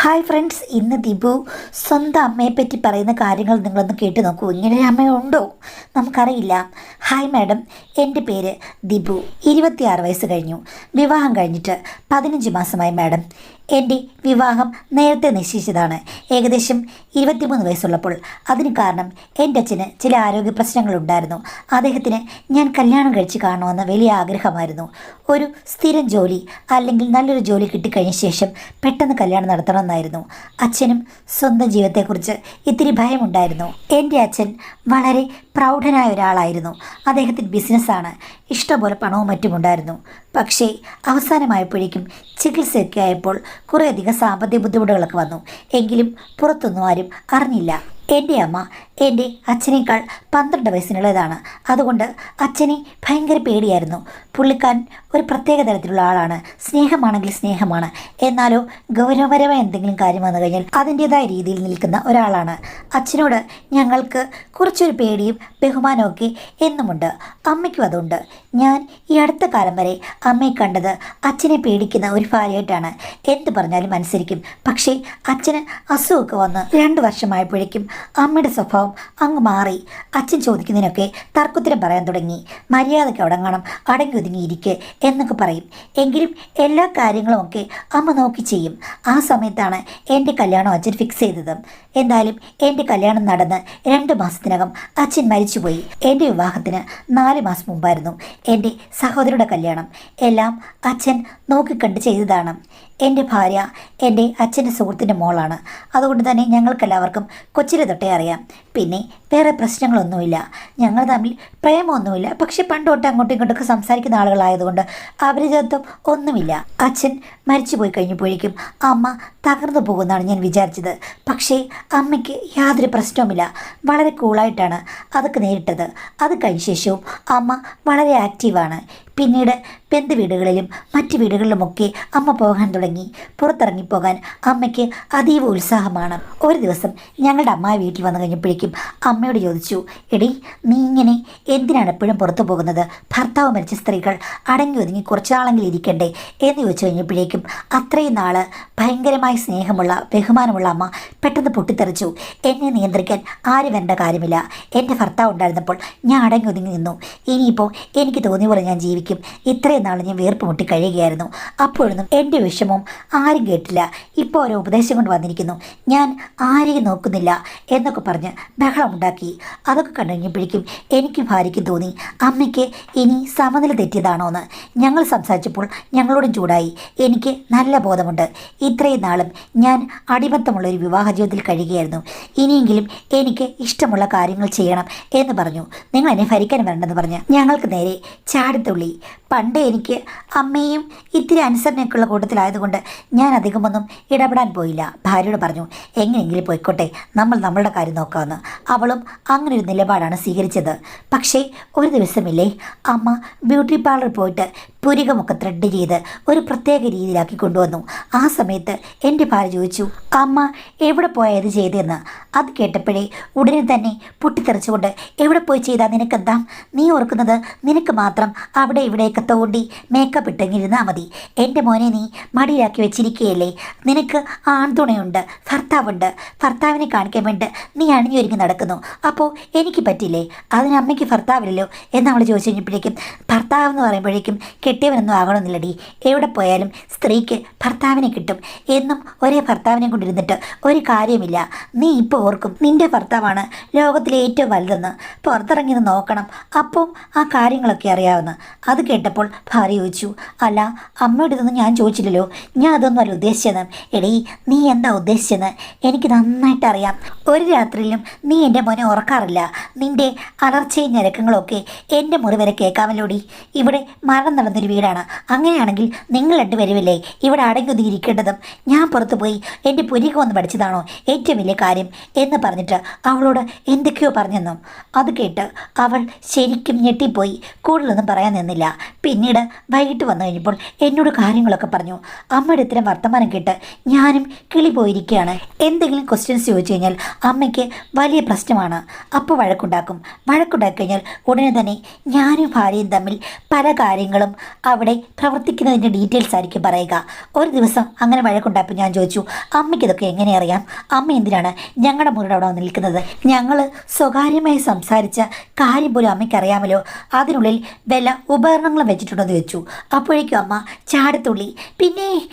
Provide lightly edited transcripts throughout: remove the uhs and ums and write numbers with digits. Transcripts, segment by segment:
Hi friends, ഇന്ന് ദിബു സ്വന്തം അമ്മയെപ്പറ്റി പറയുന്ന കാര്യങ്ങൾ നിങ്ങളൊന്ന് കേട്ട് നോക്കൂ. ഇങ്ങനെ അമ്മയുണ്ടോ നമുക്കറിയില്ല. ഹായ് മാഡം, എൻ്റെ പേര് ദിബു, 26 വയസ്സ് കഴിഞ്ഞു. വിവാഹം കഴിഞ്ഞിട്ട് 15 മാസമായി മാഡം. എൻ്റെ വിവാഹം നേരത്തെ നിശ്ചയിച്ചതാണ്, ഏകദേശം 23 വയസ്സുള്ളപ്പോൾ. അതിന് കാരണം എൻ്റെ അച്ഛന് ചില ആരോഗ്യ പ്രശ്നങ്ങളുണ്ടായിരുന്നു. അദ്ദേഹത്തിന് ഞാൻ കല്യാണം കഴിച്ച് കാണുമെന്ന് വലിയ ആഗ്രഹമായിരുന്നു. ഒരു സ്ഥിരം ജോലി അല്ലെങ്കിൽ നല്ലൊരു ജോലി കിട്ടിക്കഴിഞ്ഞ ശേഷം പെട്ടെന്ന് കല്യാണം നടത്തണമെന്നായിരുന്നു. അച്ഛനും സ്വന്തം ജീവിതത്തെക്കുറിച്ച് ഇത്തിരി ഭയമുണ്ടായിരുന്നു. എൻ്റെ അച്ഛൻ വളരെ പ്രൗഢനായ ഒരാളായിരുന്നു. അദ്ദേഹത്തിന് ബിസിനസ്സാണ്, ഇഷ്ടംപോലെ പണവും മറ്റുമുണ്ടായിരുന്നു. പക്ഷേ അവസാനമായപ്പോഴേക്കും ചികിത്സയൊക്കെ ആയപ്പോൾ കുറേയധികം സാമ്പത്തിക ബുദ്ധിമുട്ടുകളൊക്കെ വന്നു. എങ്കിലും പുറത്തൊന്നും ആരും അറിഞ്ഞില്ല. എൻ്റെ അമ്മ എൻ്റെ അച്ഛനേക്കാൾ 12 വയസ്സിനുള്ളതാണ്. അതുകൊണ്ട് അച്ഛനെ ഭയങ്കര പേടിയായിരുന്നു. പുള്ളിക്കാരൻ ഒരു പ്രത്യേക തരത്തിലുള്ള ആളാണ്. സ്നേഹമാണെങ്കിൽ സ്നേഹമാണ്, എന്നാലോ ഗൗരവപരമായ എന്തെങ്കിലും കാര്യം വന്നു കഴിഞ്ഞാൽ അതിൻ്റേതായ രീതിയിൽ നിൽക്കുന്ന ഒരാളാണ്. അച്ഛനോട് ഞങ്ങൾക്ക് കുറച്ചൊരു പേടിയും ബഹുമാനമൊക്കെ എന്നുമുണ്ട്. അമ്മയ്ക്കും അതുണ്ട്. ഞാൻ ഈ അടുത്ത കാലം വരെ അമ്മയെ കണ്ടത് അച്ഛനെ പേടിക്കുന്ന ഒരു ഭാര്യയായിട്ടാണ്. എന്ത് പറഞ്ഞാലും അനുസരിക്കും. പക്ഷേ അച്ഛന് അസുഖമൊക്കെ വന്ന് 2 വർഷമായപ്പോഴേക്കും അമ്മയുടെ സ്വഭാവം അങ്ങ് മാറി. അച്ഛൻ ചോദിക്കുന്നതിനൊക്കെ തർക്കുത്തരം പറയാൻ തുടങ്ങി. മര്യാദയ്ക്ക് അടങ്ങണം, അടങ്ങി ഒതുങ്ങിയിരിക്കെ എന്നൊക്കെ പറയും. എങ്കിലും എല്ലാ കാര്യങ്ങളുമൊക്കെ അമ്മ നോക്കി ചെയ്യും. ആ സമയത്താണ് എൻ്റെ കല്യാണം അച്ഛൻ ഫിക്സ് ചെയ്തത്. എന്തായാലും എൻ്റെ കല്യാണം നടന്ന് 2 മാസത്തിനകം അച്ഛൻ മരിച്ചുപോയി. എൻ്റെ വിവാഹത്തിന് 4 മാസം മുമ്പായിരുന്നു എൻ്റെ സഹോദരിയുടെ കല്യാണം. എല്ലാം അച്ഛൻ നോക്കിക്കണ്ട് ചെയ്തതാണ്. എൻ്റെ ഭാര്യ എൻ്റെ അച്ഛൻ്റെ സുഹൃത്തിൻ്റെ മോളാണ്. അതുകൊണ്ട് തന്നെ ഞങ്ങൾക്കെല്ലാവർക്കും കൊച്ചിലെ തൊട്ടേ അറിയാം. പിന്നെ വേറെ പ്രശ്നങ്ങളൊന്നുമില്ല. ഞങ്ങൾ തമ്മിൽ പ്രേമമൊന്നുമില്ല. പക്ഷെ പണ്ട് തൊട്ട് അങ്ങോട്ടും ഇങ്ങോട്ടൊക്കെ സംസാരിക്കുന്ന ആളുകളായതുകൊണ്ട് അപരിചിതത്വം ഒന്നുമില്ല. അച്ഛൻ മരിച്ചുപോയി കഴിഞ്ഞപ്പോഴേക്കും അമ്മ തകർന്നു പോകുമെന്നാണ് ഞാൻ വിചാരിച്ചത്. പക്ഷേ അമ്മയ്ക്ക് യാതൊരു പ്രശ്നവുമില്ല. വളരെ കൂളായിട്ടാണ് അതൊക്കെ നേരിട്ടത്. അത് കഴിഞ്ഞ ശേഷവും അമ്മ വളരെ ആക്റ്റീവാണ്. പിന്നീട് ബന്ധുവീടുകളിലും മറ്റു വീടുകളിലുമൊക്കെ അമ്മ പോകാൻ തുടങ്ങി. പുറത്തിറങ്ങിപ്പോകാൻ അമ്മയ്ക്ക് അതീവ ഉത്സാഹമാണ്. ഒരു ദിവസം ഞങ്ങളുടെ അമ്മ വീട്ടിൽ വന്നു കഴിഞ്ഞപ്പോഴേക്കും അമ്മയോട് ചോദിച്ചു, എടി നീ ഇങ്ങനെ എന്തിനാണ് എപ്പോഴും പുറത്തു പോകുന്നത്? ഭർത്താവ് മരിച്ച സ്ത്രീകൾ അടങ്ങി ഒതുങ്ങി കുറച്ചാളെങ്കിലും ഇരിക്കണ്ടേ എന്ന് ചോദിച്ചു കഴിഞ്ഞപ്പോഴേക്കും അത്രയും നാൾ ഭയങ്കരമായ സ്നേഹമുള്ള ബഹുമാനമുള്ള അമ്മ പെട്ടെന്ന് പൊട്ടിത്തെറിച്ചു. എന്നെ നിയന്ത്രിക്കാൻ ആരും വരേണ്ട കാര്യമില്ല. എൻ്റെ ഭർത്താവ് ഉണ്ടായിരുന്നപ്പോൾ ഞാൻ അടങ്ങി ഒതുങ്ങി നിന്നു. ഇനിയിപ്പോൾ എനിക്ക് തോന്നിയ പോലെ ഞാൻ ജീവിക്കും. ഇത്രയും നാൾ ഞാൻ വീർപ്പ് മുട്ടി കഴിയുകയായിരുന്നു. അപ്പോഴൊന്നും എൻ്റെ വിഷമം ആരും കേട്ടില്ല. ഇപ്പോൾ ഓരോ ഉപദേശം കൊണ്ട് വന്നിരിക്കുന്നു. ഞാൻ ആരെയും നോക്കുന്നില്ല എന്നൊക്കെ പറഞ്ഞ് ബഹളമുണ്ടാക്കി. അതൊക്കെ കണ്ടു കഴിഞ്ഞപ്പോഴേക്കും എനിക്കും ഭാര്യയ്ക്കും തോന്നി അമ്മയ്ക്ക് ഇനി സമനില തെറ്റിയതാണോ എന്ന്. ഞങ്ങൾ സംസാരിച്ചപ്പോൾ ഞങ്ങളോടും ചൂടായി. എനിക്ക് നല്ല ബോധമുണ്ട്. ഇത്രയും നാളും ഞാൻ അടിമത്തമുള്ള ഒരു വിവാഹ ജീവിതത്തിൽ കഴിയുകയായിരുന്നു. ഇനിയെങ്കിലും എനിക്ക് ഇഷ്ടമുള്ള കാര്യങ്ങൾ ചെയ്യണം എന്ന് പറഞ്ഞു. നിങ്ങൾ എന്നെ ഭരിക്കാൻ വരണ്ടെന്ന് പറഞ്ഞ് ഞങ്ങൾക്ക് നേരെ ചാടിത്തുള്ളി. പണ്ട് എനിക്ക് അമ്മയും ഇത്തിരി അനുസരണയൊക്കെയുള്ള കൂട്ടത്തിലായതുകൊണ്ട് ഞാൻ അധികമൊന്നും ഇടപെടാൻ പോയില്ല. ഭാര്യയോട് പറഞ്ഞു, എങ്ങനെയെങ്കിലും പോയിക്കോട്ടെ, നമ്മൾ നമ്മളുടെ കാര്യം നോക്കാമെന്ന്. അവളും അങ്ങനൊരു നിലപാടാണ് സ്വീകരിച്ചത്. പക്ഷേ ഒരു ദിവസമില്ലേ, അമ്മ ബ്യൂട്ടി പാർലറിൽ പോയിട്ട് പുരികമൊക്കെ ത്രെഡ് ചെയ്ത് ഒരു പ്രത്യേക രീതിയിലാക്കി കൊണ്ടുവന്നു. ആ സമയത്ത് എൻ്റെ ഭാര്യ ചോദിച്ചു, അമ്മ എവിടെ പോയത് ചെയ്തതെന്ന്. അത് കേട്ടപ്പോഴേ ഉടനെ തന്നെ പൊട്ടിത്തെറിച്ചുകൊണ്ട്, എവിടെ പോയി ചെയ്താൽ നിനക്കെന്താ? നീ ഓർക്കുന്നത് നിനക്ക് മാത്രം അവിടെ ഇവിടെയൊക്കെ തോണ്ടി മേക്കപ്പ് ഇട്ടെങ്ങിരുന്നാൽ മതി. എൻ്റെ മോനെ നീ മടിയാക്കി വെച്ചിരിക്കുകയല്ലേ? നിനക്ക് ആൺതുണയുണ്ട്, ഭർത്താവുണ്ട്. ഭർത്താവിനെ കാണിക്കാൻ വേണ്ടി നീ അണിഞ്ഞൊരുങ്ങി നടക്കുന്നു. അപ്പോൾ എനിക്ക് പറ്റില്ലേ? അതിന് അമ്മയ്ക്ക് ഭർത്താവില്ലല്ലോ എന്ന് അവൾ ചോദിച്ചു കഴിഞ്ഞപ്പോഴേക്കും, ഭർത്താവ് എന്ന് പറയുമ്പോഴേക്കും കെട്ടിയവനൊന്നും ആകണമെന്നില്ലടി. എവിടെ പോയാലും സ്ത്രീക്ക് ഭർത്താവിനെ കിട്ടും. എന്നും ഒരേ ഭർത്താവിനെ കൊണ്ടിരുന്നിട്ട് ഒരു കാര്യമില്ല. നീ ഇപ്പോൾ ഓർക്കും നിൻ്റെ ഭർത്താവാണ് ലോകത്തിലെ ഏറ്റവും വലുതെന്ന്. പുറത്തിറങ്ങി നോക്കണം, അപ്പം ആ കാര്യങ്ങളൊക്കെ അറിയാവുന്ന. അത് കേട്ടപ്പോൾ ഭാര്യ ചോദിച്ചു, അല്ല അമ്മയോട് ഇതൊന്നും ഞാൻ ചോദിച്ചില്ലല്ലോ, ഞാൻ അതൊന്നും അല്ല ഉദ്ദേശിച്ചത്. എടീ നീ എന്താ ഉദ്ദേശിച്ചത് എനിക്ക് നന്നായിട്ട് അറിയാം. ഒരു രാത്രിയിലും നീ എൻ്റെ മോനെ ഉറക്കാറില്ല. നിൻ്റെ അലർച്ചയും ഞരക്കങ്ങളും ഒക്കെ എൻ്റെ മുറി വരെ കേൾക്കാമല്ലോടി. ഇവിടെ മരണം നടന്നൊരു വീടാണ്. അങ്ങനെയാണെങ്കിൽ നിങ്ങൾ 2 വരുമില്ലേ ഇവിടെ അടങ്ങി ഒതുങ്ങിയിരിക്കേണ്ടതും? ഞാൻ പുറത്തു പോയി എൻ്റെ പുരികം ഒന്ന് പഠിച്ചതാണോ ഏറ്റവും വലിയ കാര്യം എന്ന് പറഞ്ഞിട്ട് അവളോട് എന്തൊക്കെയോ പറഞ്ഞെന്നു. അത് കേട്ട് അവൾ ശരിക്കും ഞെട്ടിപ്പോയി. കൂടുതലൊന്നും പറയാൻ നിന്നില്ല. പിന്നീട് വൈകിട്ട് വന്നു കഴിഞ്ഞപ്പോൾ എന്നോട് കാര്യങ്ങളൊക്കെ പറഞ്ഞു. അമ്മയുടെ ഇത്തരം വർത്തമാനം കേട്ട് ഞാനും കിളി പോയിരിക്കുകയാണ്. എന്തെങ്കിലും ക്വസ്റ്റ്യൻസ് ചോദിച്ചു കഴിഞ്ഞാൽ അമ്മയ്ക്ക് വലിയ പ്രശ്നമാണ്. അപ്പോൾ വഴക്കുണ്ടാക്കി കഴിഞ്ഞാൽ ഉടനെ തന്നെ ഞാനും ഭാര്യയും തമ്മിൽ പല കാര്യങ്ങളും അവിടെ പ്രവർത്തിക്കുന്നതിൻ്റെ ഡീറ്റെയിൽസ് ആയിരിക്കും പറയുക. ഒരു ദിവസം അങ്ങനെ വഴക്കുണ്ടായപ്പോൾ ഞാൻ ചോദിച്ചു, അമ്മയ്ക്ക് ഇതൊക്കെ എങ്ങനെ അറിയാം? അമ്മ എന്തിനാണ് ഞങ്ങളുടെ മുറിയുടെ അവിടെ വന്ന് നിൽക്കുന്നത്? ഞങ്ങൾ സ്വകാര്യമായി സംസാരിച്ച കാര്യം പോലും അമ്മയ്ക്ക് അറിയാമല്ലോ. അതിനുള്ളിൽ വല്ല ഉപകരണങ്ങളും വെച്ചിട്ടുണ്ടെന്ന് വെച്ചു. അപ്പോഴേക്കും അമ്മ ചാടത്തുള്ളി. പിന്നെ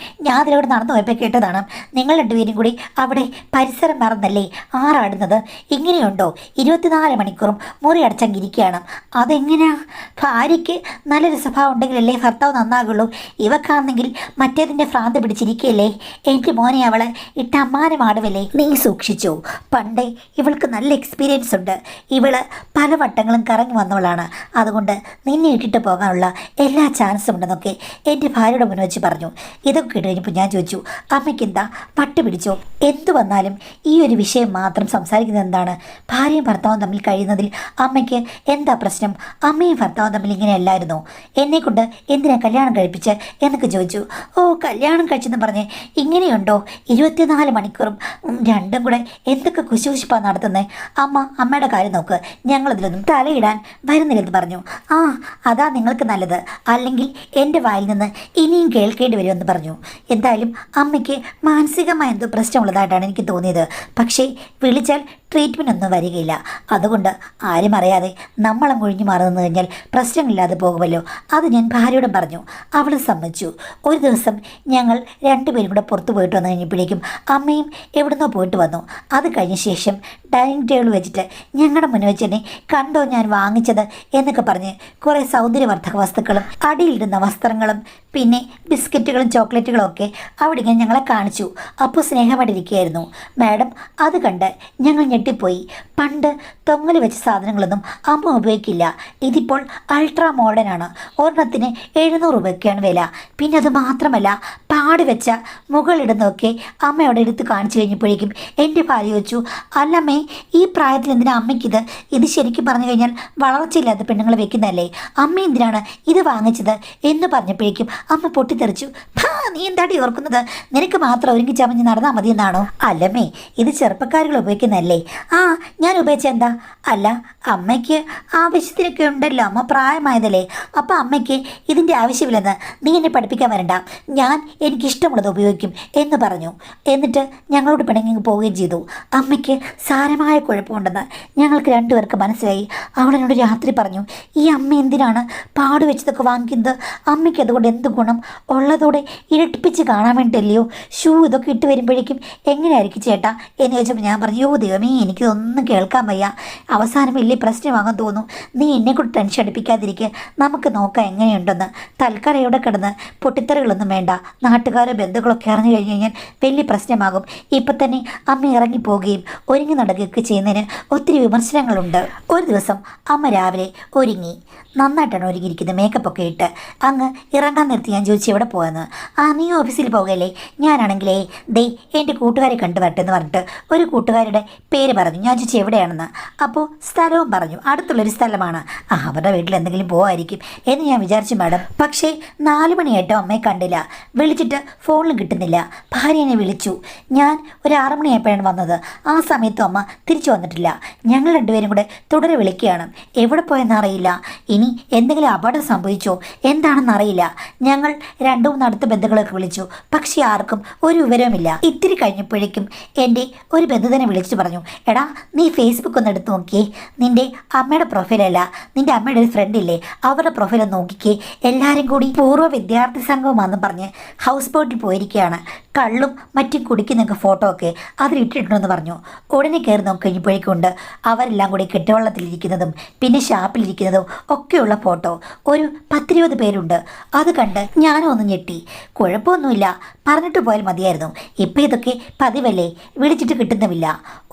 ഞാൻ അതിലൂടെ നടന്നു പോയപ്പോൾ കേട്ടതാണ്, നിങ്ങൾ രണ്ടുപേരും കൂടി അവിടെ പരിസരം മറന്നല്ലേ ആറാടുന്നത്. ഇങ്ങനെയുണ്ടോ? 24 മണിക്കൂറും മുറി അടച്ചങ്ങിരിക്കുകയാണ്. അതെങ്ങനെയാ? ഭാര്യയ്ക്ക് നല്ലൊരു സ്വഭാവം ഉണ്ടെങ്കിലല്ലേ ഭർത്താവ് നന്നാകുള്ളൂ. ഇവക്കാണെങ്കിൽ മറ്റേതിൻ്റെ ഭ്രാന്ത് പിടിച്ചിരിക്കുകയല്ലേ. എൻ്റെ മോനെ അവളെ ഇട്ട അമ്മാനമാടുവല്ലേ. നീ സൂക്ഷിച്ചോ. പണ്ടേ ഇവൾക്ക് നല്ല എക്സ്പീരിയൻസ് ഉണ്ട്. ഇവള് പല വട്ടങ്ങളും കറങ്ങി വന്നവളാണ്. അതുകൊണ്ട് നിന്നെ ഇട്ടിട്ട് പോകാനുള്ള എല്ലാ ചാൻസും ഉണ്ടെന്നൊക്കെ എൻ്റെ ഭാര്യയുടെ മുന്നിൽ വെച്ച് പറഞ്ഞു. ഇതൊക്കെ കേട്ട് കഴിഞ്ഞപ്പോൾ ഞാൻ ചോദിച്ചു, അമ്മയ്ക്ക് എന്താ പട്ട് പിടിച്ചോ? എന്തു വന്നാലും ഈ ഒരു വിഷയം മാത്രം സംസാരിക്കുന്നത് എന്താണ്? ഭാര്യയും ഭർത്താവും തമ്മിൽ കഴിയുന്നതിൽ അമ്മയ്ക്ക് എന്താ പ്രശ്നം? അമ്മയും ഭർത്താവും തമ്മിൽ ഇങ്ങനെയല്ലായിരുന്നോ? എന്നെക്കൊണ്ട് എന്തിനാ കല്യാണം കഴിപ്പിച്ച് എന്നൊക്കെ ചോദിച്ചു. ഓ, കല്യാണം കഴിച്ചെന്ന് പറഞ്ഞ് ഇങ്ങനെയുണ്ടോ? 24 മണിക്കൂറും രണ്ടും കൂടെ എന്തൊക്കെ കുശുകുശിപ്പാണ് നടത്തുന്നത്. അമ്മയുടെ കാര്യം നോക്ക്, ഞങ്ങളിതിലൊന്നും തലയിടാൻ വരുന്നില്ലെന്ന് പറഞ്ഞു. ആ, അതാ നിങ്ങൾക്ക് നല്ലത്. അല്ലെങ്കിൽ എൻ്റെ വായിൽ നിന്ന് ഇനിയും കേൾക്കേണ്ടി വരുമെന്ന് പറഞ്ഞു. എന്തായാലും അമ്മയ്ക്ക് മാനസികമായ എന്തോ പ്രശ്നമുള്ളതായിട്ടാണ് എനിക്ക് തോന്നിയത്. പക്ഷേ വിളിച്ചാൽ ട്രീറ്റ്മെൻ്റ് ഒന്നും വരികയില്ല. അതുകൊണ്ട് ആരും അറിയാതെ നമ്മളും ഒഴിഞ്ഞു മാറുന്നു കഴിഞ്ഞാൽ പ്രശ്നങ്ങളില്ലാതെ പോകുമല്ലോ. അത് ഞാൻ ഭാര്യയോടും പറഞ്ഞു. അവൾ സമ്മതിച്ചു. ഒരു ദിവസം ഞങ്ങൾ രണ്ടുപേരും കൂടെ പുറത്തു പോയിട്ട് വന്നു കഴിഞ്ഞപ്പോഴേക്കും അമ്മയും എവിടുന്നോ പോയിട്ട് വന്നു. അത് കഴിഞ്ഞ ശേഷം ഡൈനിങ് ടേബിൾ വെച്ചിട്ട് ഞങ്ങളുടെ മുന്നിൽ വെച്ച് തന്നെ കണ്ടോ ഞാൻ വാങ്ങിച്ചത് എന്നൊക്കെ പറഞ്ഞ് കുറേ സൗന്ദര്യവർദ്ധക വസ്തുക്കളും അടിയിലിടുന്ന വസ്ത്രങ്ങളും പിന്നെ ബിസ്ക്കറ്റുകളും ചോക്ലേറ്റുകളും ഒക്കെ അവിടെ ഇങ്ങനെ ഞങ്ങളെ കാണിച്ചു. അപ്പോൾ സ്നേഹമായിട്ടിരിക്കുകയായിരുന്നു. മാഡം അത് കണ്ട് ഞങ്ങൾ ഞെട്ടിപ്പോയി. പണ്ട് തൊങ്ങൽ വെച്ച സാധനങ്ങളൊന്നും അമ്മ ഉപയോഗിക്കില്ല. ഇതിപ്പോൾ അൾട്രാ മോഡേൺ ആണ്. ഒരെണ്ണത്തിന് 700 രൂപയൊക്കെയാണ് വില. പിന്നെ അത് മാത്രമല്ല, പാട് വെച്ച മുകളിടുന്നതൊക്കെ അമ്മയോടെ എടുത്ത് കാണിച്ചു കഴിഞ്ഞപ്പോഴേക്കും എൻ്റെ ഭാര്യ ചോദിച്ചു, അല്ലമ്മേ ഈ പ്രായത്തിൽ എന്തിനാ അമ്മയ്ക്കിത്? ഇത് ശരിക്കും പറഞ്ഞു കഴിഞ്ഞാൽ വളർച്ചയില്ലാത്ത പെണ്ണുങ്ങൾ വെക്കുന്നതല്ലേ. അമ്മ എന്തിനാണ് ഇത് വാങ്ങിച്ചത് എന്ന് പറഞ്ഞപ്പോഴേക്കും അമ്മ പൊട്ടിത്തെറിച്ചു. നീ എന്താടി ഓർക്കുന്നത്? നിനക്ക് മാത്രം ഒരുങ്ങി ചമഞ്ഞ് നടന്നാൽ മതി എന്നാണോ? അല്ലമ്മേ, ഇത് ചെറുപ്പക്കാരികൾ ഉപയോഗിക്കുന്നതല്ലേ. ആ, ഞാൻ ഉപയോഗിച്ച എന്താ? അല്ല, അമ്മയ്ക്ക് ആവശ്യത്തിനൊക്കെ ഉണ്ടല്ലോ. അമ്മ പ്രായമായതല്ലേ. അപ്പം അമ്മയ്ക്ക് ഇതിൻ്റെ ആവശ്യമില്ലെന്ന് നീ എന്നെ പഠിപ്പിക്കാൻ വരണ്ട. ഞാൻ എനിക്കിഷ്ടമുള്ളത് ഉപയോഗിക്കും എന്ന് പറഞ്ഞു. എന്നിട്ട് ഞങ്ങളോട് പിണങ്ങി പോവുകയും ചെയ്തു. അമ്മയ്ക്ക് സാരമായ കുഴപ്പമുണ്ടെന്ന് ഞങ്ങൾക്ക് രണ്ടുപേർക്ക് മനസ്സിലായി. അവളെന്നോട് രാത്രി പറഞ്ഞു, ഈ അമ്മ എന്തിനാണ് പാടുവെച്ചതൊക്കെ വാങ്ങിക്കുന്നത്? അമ്മയ്ക്ക് അതുകൊണ്ട് എന്ത് ഗുണം? ഉള്ളതോടെ ഇരട്ടിപ്പിച്ച് കാണാൻ വേണ്ടിയല്ലയോ? ഷൂ ഇതൊക്കെ ഇട്ട് വരുമ്പോഴേക്കും എങ്ങനെയായിരിക്കും ചേട്ടാ എന്ന് ചോദിച്ചപ്പോൾ ഞാൻ പറഞ്ഞു, യോ ദൈവമേ, എനിക്കിതൊന്നും കേൾക്കാൻ വയ്യ. അവസാനം വലിയ പ്രശ്നമാകാൻ തോന്നുന്നു. നീ എന്നെക്കൂടി ടെൻഷൻ അടുപ്പിക്കാതിരിക്കുക. നമുക്ക് നോക്കാം എങ്ങനെയുണ്ടെന്ന്. തൽക്കാലം ഇവിടെ കിടന്ന് പൊട്ടിത്തെറികളൊന്നും വേണ്ട. നാട്ടുകാരോ ബന്ധുക്കളൊക്കെ അറിഞ്ഞു കഴിഞ്ഞ് കഴിഞ്ഞാൽ വലിയ പ്രശ്നമാകും. ഇപ്പം തന്നെ അമ്മ ഇറങ്ങിപ്പോവുകയും ഒരുങ്ങി നടക്കുകയൊക്കെ ചെയ്യുന്നതിന് ഒത്തിരി വിമർശനങ്ങളുണ്ട്. ഒരു ദിവസം അമ്മ രാവിലെ ഒരുങ്ങി നന്നായിട്ടാണ് ഒരുങ്ങിയിരിക്കുന്നത്. മേക്കപ്പൊക്കെ ഇട്ട് അങ്ങ് ഇറങ്ങാൻ നിർത്തി. ഞാൻ ചോദിച്ചു, എവിടെ പോയെന്ന്. നീ ഓഫീസിൽ പോകുകയല്ലേ? ഞാനാണെങ്കിലേ ദേ എൻ്റെ കൂട്ടുകാരെ കണ്ടു വരട്ടെ എന്ന് പറഞ്ഞിട്ട് ഒരു കൂട്ടുകാരുടെ പേര് പറഞ്ഞു. ഞാൻ ചോദിച്ചു എവിടെയാണെന്ന്. അപ്പോൾ സ്ഥലവും പറഞ്ഞു. അടുത്തുള്ളൊരു സ്ഥലമാണ്. അവരുടെ വീട്ടിൽ എന്തെങ്കിലും പോകായിരിക്കും എന്ന് ഞാൻ വിചാരിച്ചു മാഡം. പക്ഷേ 4 മണിയായിട്ടോ അമ്മയെ കണ്ടില്ല. വിളിച്ചിട്ട് ഫോണിലും കിട്ടുന്നില്ല. ഭാര്യ എന്നെ വിളിച്ചു. ഞാൻ ഒരു 6 മണിയായപ്പോഴാണ് വന്നത്. ആ സമയത്തും അമ്മ തിരിച്ചു വന്നിട്ടില്ല. ഞങ്ങൾ രണ്ടുപേരും കൂടെ തുടരെ വിളിക്കുകയാണ്. എവിടെ പോയെന്നറിയില്ല. ഇനി എന്തെങ്കിലും അപകടം സംഭവിച്ചോ എന്താണെന്നറിയില്ല. ഞങ്ങൾ 2-3 അടുത്ത ബന്ധുക്കളൊക്കെ വിളിച്ചു. പക്ഷേ ആർക്കും ഒരു വിവരവുമില്ല. ഇത്തിരി കഴിഞ്ഞപ്പോഴേക്കും എൻ്റെ ഒരു ബന്ധു തന്നെ വിളിച്ചു പറഞ്ഞു, എടാ നീ ഫേസ്ബുക്ക് ഒന്ന് എടുത്ത് നോക്കിയേ. നിൻ്റെ അമ്മയുടെ പ്രൊഫൈലല്ല, നിൻ്റെ അമ്മയുടെ ഒരു ഫ്രണ്ടില്ലേ, അവരുടെ പ്രൊഫൈൽ ഒന്ന് നോക്കിക്കേ. എല്ലാവരും കൂടി പൂർവ്വ വിദ്യാർത്ഥി സംഘമാണെന്ന് പറഞ്ഞ് ഹൗസ് ബോട്ടിൽ പോയിരിക്കുകയാണ്. കള്ളും മറ്റും കുടിക്കുന്നൊക്കെ ഫോട്ടോ ഒക്കെ അതിലിട്ടിട്ടുണ്ടെന്ന് പറഞ്ഞു. ഉടനെ കയറി നോക്കിക്കഴിഞ്ഞപ്പോഴേക്കുണ്ട് അവരെല്ലാം കൂടി കെട്ടുവള്ളത്തിലിരിക്കുന്നതും പിന്നെ ഷാപ്പിലിരിക്കുന്നതും ഒക്കെയുള്ള ഫോട്ടോ. ഒരു 10-20 പേരുണ്ട്. അത് കണ്ട് ഞാനും ഒന്ന് ഞെട്ടി. കുഴപ്പമൊന്നുമില്ല, പറഞ്ഞിട്ട് പോയാൽ മതിയായിരുന്നു. ഇപ്പം ഇതൊക്കെ പതിവല്ലേ, വിളിച്ചിട്ട് കിട്ടുന്നുമില്ല.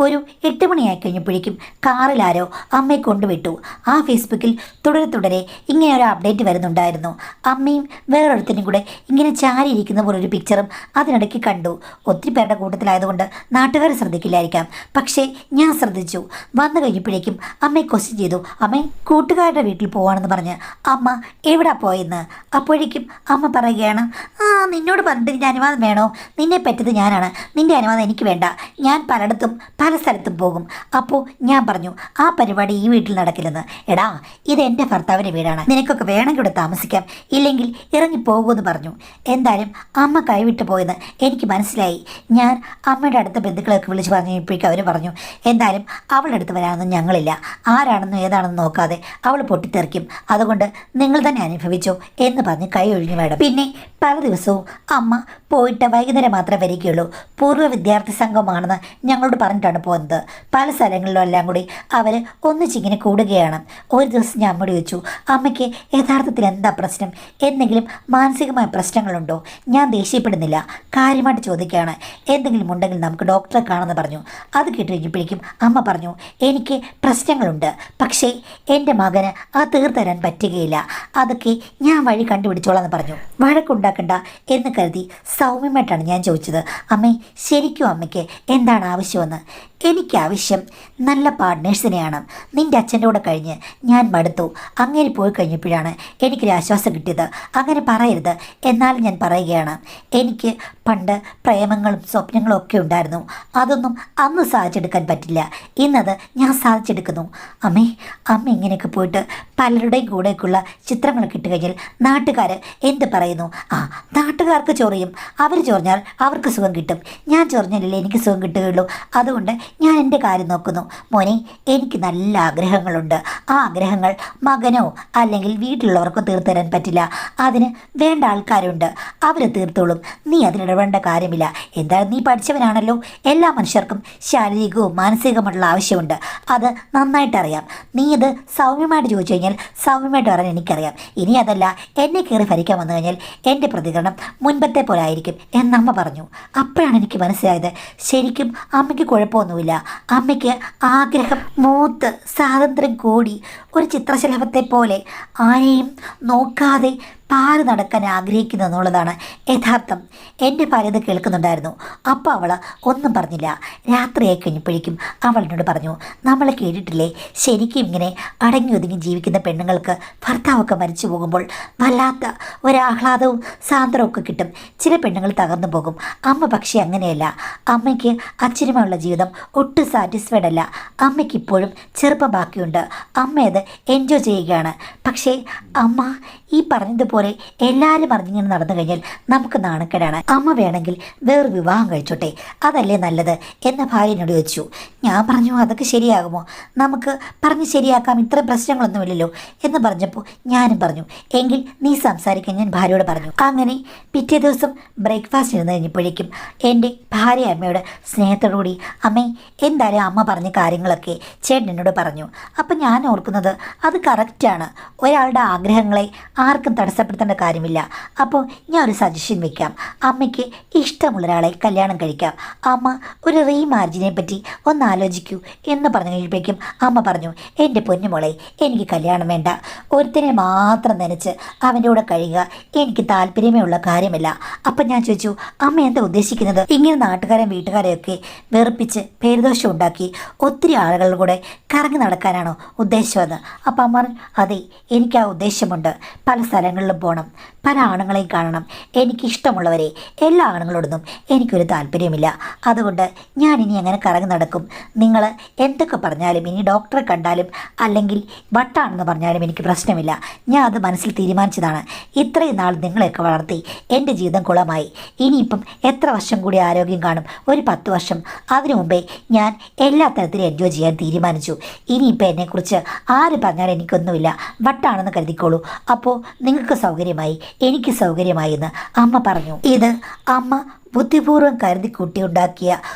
ഒരു 8 മണിയായി കഴിഞ്ഞപ്പോഴേക്കും കാറിലാരോ അമ്മയെ കൊണ്ടുവിട്ടു. ആ ഫേസ്ബുക്കിൽ തുടരെ ഇങ്ങനെ ഒരു അപ്ഡേറ്റ് വരുന്നുണ്ടായിരുന്നു. അമ്മയും വേറൊരുത്തനും കൂടെ ഇങ്ങനെ ചാരിയിരിക്കുന്ന പോലൊരു പിക്ചറും അതിനിടയ്ക്ക് കണ്ടു. ഒത്തിരി പേരുടെ കൂട്ടത്തിലായതുകൊണ്ട് നാട്ടുകാർ ശ്രദ്ധിക്കില്ലായിരിക്കാം. പക്ഷേ ഞാൻ ശ്രദ്ധിച്ചു. വന്നു കഴിഞ്ഞപ്പോഴേക്കും അമ്മയെ ക്വസ്റ്റ്യൻ ചെയ്തു. അമ്മേ, കൂട്ടുകാരുടെ വീട്ടിൽ പോവാണെന്ന് പറഞ്ഞ് അമ്മ എവിടെ പോയെന്ന്. അപ്പോഴേക്കും അമ്മ പറയുകയാണ്, നിന്നോട് പറഞ്ഞിട്ട് നിൻ്റെ അനുവാദം വേണോ? നിന്നെ പറ്റത് ഞാനാണ്, നിൻ്റെ അനുവാദം എനിക്ക് വേണ്ട. ഞാൻ പലയിടത്തും പല സ്ഥലത്തും പോകും. അപ്പോൾ ഞാൻ പറഞ്ഞു ആ പരിപാടി ഈ വീട്ടിൽ നടക്കില്ലെന്ന്. എടാ, ഇത് എൻ്റെ ഭർത്താവിൻ്റെ വീടാണ്, നിനക്കൊക്കെ വേണമെങ്കിൽ ഇവിടെ താമസിക്കാം, ഇല്ലെങ്കിൽ ഇറങ്ങിപ്പോകുമെന്ന് പറഞ്ഞു. എന്തായാലും അമ്മ കൈവിട്ട് പോയെന്ന് എനിക്ക് മനസ്സിലായി. ഞാൻ അമ്മയുടെ അടുത്ത ബന്ധുക്കളൊക്കെ വിളിച്ച് പറഞ്ഞപ്പോഴേക്കും അവർ പറഞ്ഞു, എന്തായാലും അവളുടെ അടുത്ത് വരാനൊന്നും ഞങ്ങളില്ല, ആരാണെന്നും ഏതാണെന്നും നോക്കാതെ അവൾ പൊട്ടിത്തെറിക്കും, അതുകൊണ്ട് നിങ്ങൾ തന്നെ അനുഭവിച്ചോ എന്ന് പറഞ്ഞ് കൈ ഒഴിഞ്ഞു മാഡം. പിന്നെ പല ദിവസവും അമ്മ പോയിട്ട് വൈകുന്നേരം മാത്രമേ വരികയുള്ളൂ. പൂർവ്വ വിദ്യാർത്ഥി സംഘമാണെന്ന് ഞങ്ങളോട് പറഞ്ഞിട്ടാണ് പോകുന്നത്. പല സ്ഥലങ്ങളിലും എല്ലാം കൂടി അവർ ഒന്നിച്ചിങ്ങനെ കൂടുകയാണ്. ഒരു ദിവസം ഞാൻ അമ്മയോട് ചോദിച്ചു, അമ്മയ്ക്ക് യഥാർത്ഥത്തിൽ എന്താ പ്രശ്നം? എന്തെങ്കിലും മാനസികമായ പ്രശ്നങ്ങളുണ്ടോ? ഞാൻ ദേഷ്യപ്പെടുന്നില്ല, കാര്യമായിട്ട് ചോദിക്കുകയാണ്. എന്തെങ്കിലും ഉണ്ടെങ്കിൽ നമുക്ക് ഡോക്ടറെ കാണുമെന്ന് പറഞ്ഞു. അത് കേട്ട് കഴിഞ്ഞപ്പോഴേക്കും അമ്മ പറഞ്ഞു, എനിക്ക് പ്രശ്നങ്ങളുണ്ട്, പക്ഷേ എൻ്റെ മകന് അത് തീർത്തരാൻ പറ്റുകയില്ല, അതൊക്കെ ഞാൻ വഴി കണ്ടുപിടിച്ചോളാം എന്ന് പറഞ്ഞു. വഴക്കുണ്ടാക്കണ്ട എന്ന് കരുതി സൗമ്യമായിട്ടാണ് ഞാൻ ചോദിച്ചത്, അമ്മേ ശരിക്കും അമ്മയ്ക്ക് എന്താണ് ആവശ്യമെന്ന്? എനിക്ക് ആവശ്യം നല്ല പാർട്ട്നേഴ്സിനെയാണ്. നിൻ്റെ അച്ഛൻ്റെ കൂടെ കഴിഞ്ഞ് ഞാൻ മടുത്തു. അങ്ങനെ പോയി കഴിഞ്ഞപ്പോഴാണ് എനിക്കൊരു ആശ്വാസം കിട്ടിയത്. അങ്ങനെ പറയരുത്, എന്നാലും ഞാൻ പറയുകയാണ്. എനിക്ക് പണ്ട് പ്രേമങ്ങളും സ്വപ്നങ്ങളും ഒക്കെ ഉണ്ടായിരുന്നു. അതൊന്നും അന്ന് സാധിച്ചെടുക്കാൻ പറ്റില്ല. ഇന്നത് ഞാൻ സാധിച്ചെടുക്കുന്നു. അമ്മ ഇങ്ങനെയൊക്കെ പോയിട്ട് പലരുടെയും കൂടെയൊക്കെയുള്ള ചിത്രങ്ങളൊക്കെ ഇട്ട് കഴിഞ്ഞാൽ നാട്ടുകാർ എന്ത് പറയുന്നു? നാട്ടുകാർക്ക് ചൊറിയും. അവർ ചൊറിഞ്ഞാൽ അവർക്ക് സുഖം കിട്ടും. ഞാൻ ചൊറിഞ്ഞാലല്ലേ എനിക്ക് സുഖം കിട്ടുകയുള്ളൂ. അതുകൊണ്ട് ഞാൻ എൻ്റെ കാര്യം നോക്കുന്നു. മോനെ, എനിക്ക് നല്ല ആഗ്രഹങ്ങളുണ്ട്. ആ ആഗ്രഹങ്ങൾ മകനോ അല്ലെങ്കിൽ വീട്ടിലുള്ളവർക്കോ തീർത്തു തരാൻ പറ്റില്ല. അതിന് വേണ്ട ആൾക്കാരുണ്ട്, അവർ തീർത്തോളും. നീ അതിലിടപെടേണ്ട കാര്യമില്ല. എന്തായാലും നീ പഠിച്ചവനാണല്ലോ. എല്ലാ മനുഷ്യർക്കും ശാരീരികവും മാനസികമായിട്ടുള്ള ആവശ്യമുണ്ട്. അത് നന്നായിട്ടറിയാം. നീ ഇത് സൗമ്യമായിട്ട് ചോദിച്ചു കഴിഞ്ഞാൽ സൗമ്യമായിട്ട് പറയാൻ എനിക്കറിയാം. ഇനി അതല്ല, എന്നെ കയറി ഭരിക്കാൻ വന്നു കഴിഞ്ഞാൽ എൻ്റെ പ്രതികരണം മുൻപത്തെ പോലെ ആയിരിക്കും എന്നമ്മ പറഞ്ഞു. അപ്പോഴാണ് എനിക്ക് മനസ്സിലായത്, ശരിക്കും അമ്മയ്ക്ക് കുഴപ്പമൊന്നുമില്ല. അമ്മയ്ക്ക് ആഗ്രഹം മൂത്ത് സ്വാതന്ത്ര്യം കൂടി ഒരു ചിത്രശലഭത്തെ പോലെ ആരെയും നോക്കാതെ പാറി നടക്കാൻ ആഗ്രഹിക്കുന്നു എന്നുള്ളതാണ് യഥാർത്ഥം. എൻ്റെ ഭാര്യ ഇത് കേൾക്കുന്നുണ്ടായിരുന്നു. അപ്പോൾ അവൾ ഒന്നും പറഞ്ഞില്ല. രാത്രിയായി കഴിഞ്ഞപ്പോഴേക്കും അവൾ എന്നോട് പറഞ്ഞു, നമ്മൾ കേട്ടിട്ടില്ലേ, ശരിക്കും ഇങ്ങനെ അടങ്ങി ഒതുങ്ങി ജീവിക്കുന്ന പെണ്ണുങ്ങൾക്ക് ഭർത്താവൊക്കെ മരിച്ചു പോകുമ്പോൾ വല്ലാത്ത ഒരാഹ്ലാദവും സാന്ദ്രമൊക്കെ കിട്ടും. ചില പെണ്ണുങ്ങൾ തകർന്നു പോകും. അമ്മ പക്ഷേ അങ്ങനെയല്ല. അമ്മയ്ക്ക് അച്ഛനുമായുള്ള ജീവിതം ഒട്ടും സാറ്റിസ്ഫൈഡ് അല്ല. അമ്മയ്ക്ക് ഇപ്പോഴും ചെറുപ്പം ബാക്കിയുണ്ട്. അമ്മ അത് എൻജോയ് ചെയ്യുകയാണ്. പക്ഷേ അമ്മ ഈ പറഞ്ഞതുപോലെ എല്ലാവരും അറിഞ്ഞിങ്ങനെ നടന്നു കഴിഞ്ഞാൽ നമുക്ക് നാണക്കേടാണ്. അമ്മ വേണമെങ്കിൽ വേറെ വിവാഹം കഴിച്ചോട്ടെ, അതല്ലേ നല്ലത് എന്ന ഭാര്യ എന്നോട് ചോദിച്ചു. ഞാൻ പറഞ്ഞു, അതൊക്കെ ശരിയാകുമോ? നമുക്ക് പറഞ്ഞ് ശരിയാക്കാം, ഇത്രയും പ്രശ്നങ്ങളൊന്നുമില്ലല്ലോ എന്ന് പറഞ്ഞപ്പോൾ ഞാനും പറഞ്ഞു, എങ്കിൽ നീ സംസാരിക്കാൻ ഞാൻ ഭാര്യയോട് പറഞ്ഞു. അങ്ങനെ പിറ്റേ ദിവസം ബ്രേക്ക്ഫാസ്റ്റ് ഇരുന്ന് കഴിഞ്ഞപ്പോഴേക്കും എൻ്റെ ഭാര്യ അമ്മയോട് സ്നേഹത്തോടുകൂടി, അമ്മേ എന്തായാലും അമ്മ പറഞ്ഞ കാര്യങ്ങളൊക്കെ ചേട്ടൻ എന്നോട് പറഞ്ഞു. അപ്പം ഞാൻ ഓർക്കുന്നത് അത് കറക്റ്റാണ്. ഒരാളുടെ ആഗ്രഹങ്ങളെ ആർക്കും തടസ്സപ്പെടുത്തേണ്ട കാര്യമില്ല. അപ്പോൾ ഞാൻ ഒരു സജഷൻ വയ്ക്കാം, അമ്മയ്ക്ക് ഇഷ്ടമുള്ള ഒരാളെ കല്യാണം കഴിക്കാം. അമ്മ ഒരു റീമാരേജിനെ പറ്റി ഒന്ന് ആലോചിക്കൂ എന്ന് പറഞ്ഞു കഴിയുമ്പോഴേക്കും അമ്മ പറഞ്ഞു, എൻ്റെ പൊന്നുമോളെ, എനിക്ക് കല്യാണം വേണ്ട. ഒരുത്തനെ മാത്രം നനച്ച് അവൻ്റെ കൂടെ കഴിയുക എനിക്ക് താല്പര്യമേ ഉള്ള കാര്യമല്ല. അപ്പം ഞാൻ ചോദിച്ചു, അമ്മ എന്താ ഉദ്ദേശിക്കുന്നത്? ഇങ്ങനെ നാട്ടുകാരെയും വീട്ടുകാരെയൊക്കെ വെറുപ്പിച്ച് പേരുദോഷം ഉണ്ടാക്കി ഒത്തിരി ആളുകളുടെ കൂടെ കറങ്ങി നടക്കാനാണോ ഉദ്ദേശമെന്ന്? അപ്പം അമ്മ പറഞ്ഞു, അതെ, എനിക്ക് ആ ഉദ്ദേശമുണ്ട്. പല സ്ഥലങ്ങളിലും പോകണം, പല ആണുങ്ങളെയും കാണണം. എനിക്കിഷ്ടമുള്ളവരെ എല്ലാ ആണുങ്ങളോടൊന്നും എനിക്കൊരു താല്പര്യമില്ല. അതുകൊണ്ട് ഞാനിനി അങ്ങനെ കറങ്ങി നടക്കും. നിങ്ങൾ എന്തൊക്കെ പറഞ്ഞാലും, ഇനി ഡോക്ടറെ കണ്ടാലും അല്ലെങ്കിൽ വട്ടാണെന്ന് പറഞ്ഞാലും എനിക്ക് പ്രശ്നമില്ല. ഞാൻ അത് മനസ്സിൽ തീരുമാനിച്ചതാണ്. ഇത്രയും നാൾ നിങ്ങളെയൊക്കെ വളർത്തി എൻ്റെ ജീവിതം കുളമായി. ഇനിയിപ്പം എത്ര വർഷം കൂടി ആരോഗ്യം കാണും? ഒരു 10 വർഷം. അതിനു മുമ്പേ ഞാൻ എല്ലാ തരത്തിലും എൻജോയ് ചെയ്യാൻ തീരുമാനിച്ചു. ഇനിയിപ്പോൾ എന്നെക്കുറിച്ച് ആര് പറഞ്ഞാലും എനിക്കൊന്നുമില്ല, വട്ടാണെന്ന് കരുതിക്കോളൂ. അപ്പോൾ നിങ്ങൾക്ക് സൗകര്യമായി, എനിക്ക് സൗകര്യമായി എന്ന് അമ്മ പറഞ്ഞു. ഇത് അമ്മ ബുദ്ധിപൂർവ്വം കരുതി കൂട്ടിയുണ്ടാക്കിയ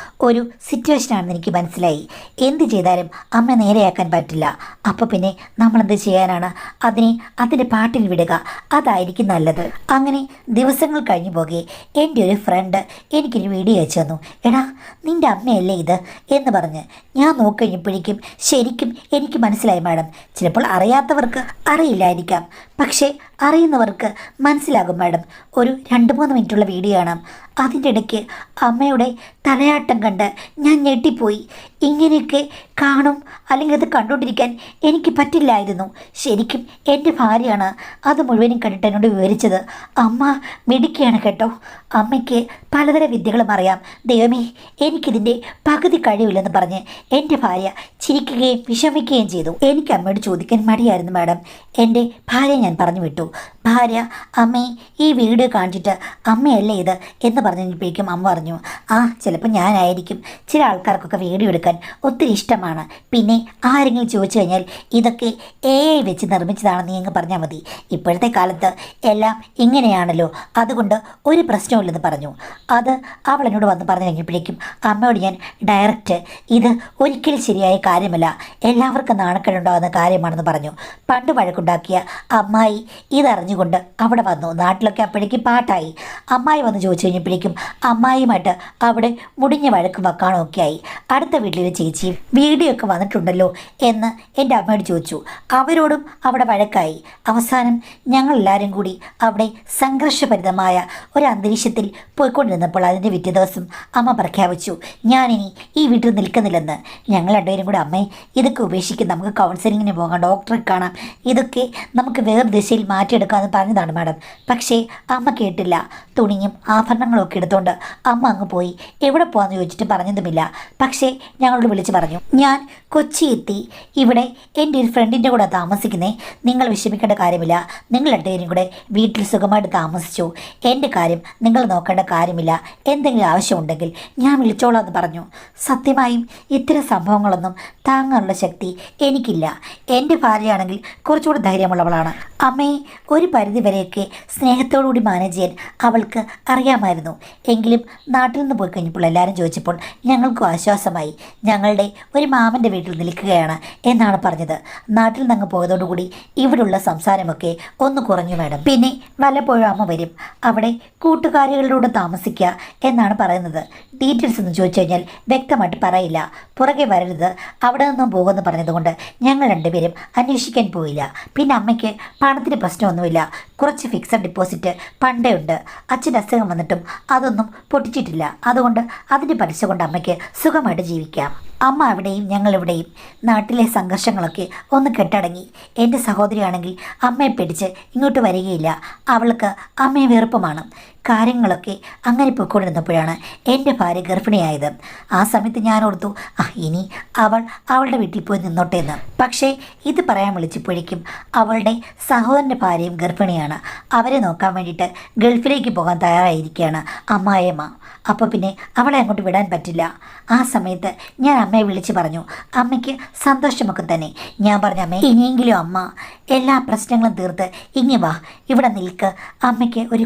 ഒരു സിറ്റുവേഷനാണെന്ന് എനിക്ക് മനസ്സിലായി. എന്ത് ചെയ്താലും അമ്മ നേരെയാക്കാൻ പറ്റില്ല. അപ്പോൾ പിന്നെ നമ്മളെന്ത് ചെയ്യാനാണ്? അതിൻ്റെ പാട്ടിൽ വിടുക, അതായിരിക്കും നല്ലത്. അങ്ങനെ ദിവസങ്ങൾ കഴിഞ്ഞു പോകെ എൻ്റെ ഒരു ഫ്രണ്ട് എനിക്കൊരു വീഡിയോ അയച്ചു തന്നു. എടാ, നിൻ്റെ അമ്മയല്ലേ ഇത് എന്ന് പറഞ്ഞ് ഞാൻ നോക്കിക്കഴിഞ്ഞപ്പോഴേക്കും ശരിക്കും എനിക്ക് മനസ്സിലായി മാഡം. ചിലപ്പോൾ അറിയാത്തവർക്ക് അറിയില്ലായിരിക്കാം, പക്ഷേ അറിയുന്നവർക്ക് മനസ്സിലാകും മാഡം. ഒരു 2-3 മിനിറ്റുള്ള വീഡിയോ ആണ്. അതിൻ്റെ ഇടയ്ക്ക് അമ്മയുടെ തലയാട്ടം കണ്ട് ഞാൻ ഞെട്ടിപ്പോയി. ഇങ്ങനെയൊക്കെ കാണും അല്ലെങ്കിൽ അത് കണ്ടുകൊണ്ടിരിക്കാൻ എനിക്ക് പറ്റില്ലായിരുന്നു. ശരിക്കും എൻ്റെ ഭാര്യയാണ് അത് മുഴുവനും കണ്ടിട്ട് എന്നോട് വിവരിച്ചത്. അമ്മ മിടുക്കിയാണ് കേട്ടോ. അമ്മയ്ക്ക് പലതരം വിദ്യകളും അറിയാം. ദൈവമേ, എനിക്കിതിൻ്റെ പകുതി കഴിവില്ലെന്ന് പറഞ്ഞ് എൻ്റെ ഭാര്യ ചിരിക്കുകയും വിഷമിക്കുകയും ചെയ്തു. എനിക്ക് അമ്മയോട് ചോദിക്കാൻ മടിയായിരുന്നു മാഡം. എൻ്റെ ഭാര്യ ഞാൻ പറഞ്ഞു വിട്ടു. ഭാര്യ അമ്മയെ ഈ വീഡിയോ കാണിച്ചിട്ട് അമ്മയല്ലേ ഇത് എന്ന് പറഞ്ഞപ്പോഴേക്കും അമ്മ പറഞ്ഞു, ആ ചിലപ്പോൾ ഞാനായിരിക്കും. ചില ആൾക്കാർക്കൊക്കെ വീഡിയോ എടുക്കാൻ ഒത്തിരി ഇഷ്ടമാണ്. പിന്നെ ആരെങ്കിലും ചോദിച്ചു കഴിഞ്ഞാൽ ഇതൊക്കെ AI വെച്ച് നിർമ്മിച്ചതാണെന്ന് നീ അങ്ങ് പറഞ്ഞാൽ മതി. ഇപ്പോഴത്തെ കാലത്ത് എല്ലാം ഇങ്ങനെയാണല്ലോ, അതുകൊണ്ട് ഒരു പ്രശ്നമില്ലെന്ന് പറഞ്ഞു. അത് അവൾ എന്നോട് വന്ന് പറഞ്ഞു കഴിഞ്ഞപ്പോഴേക്കും അമ്മയോട് ഞാൻ ഡയറക്റ്റ് ഇത് ഒരിക്കലും ശരിയായ കാര്യമല്ല, എല്ലാവർക്കും നാണക്കേടുണ്ടാകുന്ന കാര്യമാണെന്ന് പറഞ്ഞു. പണ്ട് വഴക്കുണ്ടാക്കിയ അമ്മായി ഇതറിഞ്ഞുകൊണ്ട് അവിടെ വന്നു. നാട്ടിലൊക്കെ അപ്പോഴേക്കും പാട്ടായി. അമ്മായി വന്ന് ചോദിച്ചു കഴിഞ്ഞപ്പോഴേക്കും അമ്മായിയുമായിട്ട് അവിടെ മുടിഞ്ഞ വഴക്കും വക്കാണോ ഒക്കെ ആയി. അടുത്ത വീട്ടിലെ ചേച്ചിയും വീഡിയോ ഒക്കെ വന്നിട്ടുണ്ടല്ലോ എന്ന് എൻ്റെ അമ്മയോട് ചോദിച്ചു. അവരോടും അവിടെ വഴക്കായി. അവസാനം ഞങ്ങളെല്ലാവരും കൂടി അവിടെ സംഘർഷഭരിതമായ ഒരു അന്തരീക്ഷത്തിൽ പോയിക്കൊണ്ടിരുന്നപ്പോൾ അതിൻ്റെ പിറ്റേ ദിവസം അമ്മ പ്രഖ്യാപിച്ചു, ഞാനിനി ഈ വീട്ടിൽ നിൽക്കുന്നില്ലെന്ന്. ഞങ്ങൾ രണ്ടുപേരും കൂടി അമ്മേ ഇതൊക്കെ ഉപേക്ഷിക്കും, നമുക്ക് കൗൺസിലിങ്ങിന് പോകാം, ഡോക്ടറെ കാണാം, ഇതൊക്കെ നമുക്ക് വേറെ ദിശയിൽ മാറ്റിയെടുക്കാമെന്ന് പറഞ്ഞതാണ് മാഡം. പക്ഷേ അമ്മ കേട്ടില്ല. തുണിയും ആഭരണങ്ങളും ഒക്കെ എടുത്തുകൊണ്ട് അമ്മ അങ്ങ് പോയി. എവിടെ പോകാമെന്ന് ചോദിച്ചിട്ട് പറഞ്ഞതുമില്ല. പക്ഷേ ഞങ്ങളോട് വിളിച്ച് പറഞ്ഞു, ഞാൻ കൊച്ചി എത്തി, ഇവിടെ എൻ്റെ ഒരു ഫ്രണ്ടിൻ്റെ കൂടെ താമസിക്കുന്നേ, നിങ്ങൾ വിഷമിക്കേണ്ട കാര്യമില്ല, നിങ്ങൾ രണ്ടുപേരും കൂടെ വീട്ടിൽ സുഖമായിട്ട് താമസിച്ചു, എൻ്റെ കാര്യം നിങ്ങൾ നോക്കേണ്ട കാര്യമില്ല, എന്തെങ്കിലും ആവശ്യമുണ്ടെങ്കിൽ ഞാൻ വിളിച്ചോളാം എന്ന് പറഞ്ഞു. സത്യമായും ഇത്തരം സംഭവങ്ങളൊന്നും താങ്ങാനുള്ള ശക്തി എനിക്കില്ല. എൻ്റെ ഭാര്യയാണെങ്കിൽ കുറച്ചുകൂടി ധൈര്യമുള്ളവളാണ്. അമ്മയെ ഒരു പരിധിവരെയൊക്കെ സ്നേഹത്തോടുകൂടി മാനേജ് ചെയ്യാൻ അവൾക്ക് അറിയാമായിരുന്നു. എങ്കിലും നാട്ടിൽ നിന്ന് പോയി കഴിഞ്ഞപ്പോൾ എല്ലാവരും ചോദിച്ചപ്പോൾ ഞങ്ങൾക്കും ആശ്വാസമായി. ഞങ്ങളുടെ ഒരു മാമൻ്റെ വീട്ടിൽ നിൽക്കുകയാണ് എന്നാണ് പറഞ്ഞത്. നാട്ടിൽ നിന്ന് അങ്ങ് പോയതോടുകൂടി ഇവിടെയുള്ള സംസാരമൊക്കെ ഒന്ന് കുറഞ്ഞു മാഡം. പിന്നെ വല്ലപ്പോഴും അമ്മ വരും, അവിടെ കൂട്ടുകാരികളിലൂടെ താമസിക്കുക എന്നാണ് പറയുന്നത്. ഡീറ്റെയിൽസ് ഒന്നും ചോദിച്ചു കഴിഞ്ഞാൽ വ്യക്തമായിട്ട് പറയില്ല. പുറകെ വരരുത്, അവിടെ നിന്നും പോകുമെന്ന് പറഞ്ഞതുകൊണ്ട് ഞങ്ങൾ രണ്ടുപേരും അന്വേഷിക്കാൻ പോയില്ല. പിന്നെ അമ്മയ്ക്ക് പണത്തിന് പ്രശ്നമൊന്നുമില്ല. കുറച്ച് ഫിക്സഡ് ഡിപ്പോസിറ്റ് പണ്ടേ ഉണ്ട്. അച്ഛൻ്റെ അസുഖം വന്നിട്ടും അതൊന്നും പൊട്ടിച്ചിട്ടില്ല. അതുകൊണ്ട് അതിൻ്റെ പലിശ കൊണ്ട് അമ്മയ്ക്ക് സുഖമായിട്ട് ജീവിക്കാം. അമ്മ അവിടെയും ഞങ്ങളിവിടെയും. നാട്ടിലെ സംഘർഷങ്ങളൊക്കെ ഒന്ന് കെട്ടടങ്ങി. എൻ്റെ സഹോദരിയാണെങ്കിൽ അമ്മയെ പിടിച്ച് ഇങ്ങോട്ട് വരികയില്ല. അവൾക്ക് അമ്മയെ വെറുപ്പമാണ്. കാര്യങ്ങളൊക്കെ അങ്ങനെ പോയിക്കൊണ്ടിരുന്നപ്പോഴാണ് എൻ്റെ ഭാര്യ ഗർഭിണിയായത്. ആ സമയത്ത് ഞാൻ ഓർത്തു, ഇനി അവൾ അവളുടെ വീട്ടിൽ പോയി നിന്നോട്ടെ എന്ന്. പക്ഷേ ഇത് പറയാൻ വിളിച്ചപ്പോഴേക്കും അവളുടെ സഹോദരൻ്റെ ഭാര്യയും ഗർഭിണിയാണ്. അവരെ നോക്കാൻ വേണ്ടിയിട്ട് ഗൾഫിലേക്ക് പോകാൻ തയ്യാറായിരിക്കുകയാണ് അമ്മായിയമ്മ. അപ്പോൾ പിന്നെ അവളെ അങ്ങോട്ട് വിടാൻ പറ്റില്ല. ആ സമയത്ത് ഞാൻ അമ്മയെ വിളിച്ച് പറഞ്ഞു, അമ്മയ്ക്ക് സന്തോഷമൊക്കെ തന്നെ. ഞാൻ പറഞ്ഞു, അമ്മേ ഇനിയെങ്കിലും അമ്മ എല്ലാ പ്രശ്നങ്ങളും തീർത്ത് ഇങ്ങി വാ, ഇവിടെ നിൽക്ക്, അമ്മയ്ക്ക് ഒരു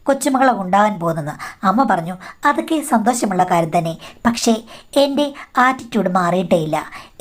കൊച്ചുമകളോ ഉണ്ടാകാൻ പോകുന്നത്. അമ്മ പറഞ്ഞു, അതൊക്കെ സന്തോഷമുള്ള കാര്യം തന്നെ, പക്ഷേ എൻ്റെ ആറ്റിറ്റ്യൂഡ് മാറിയിട്ടേ ഇല്ല.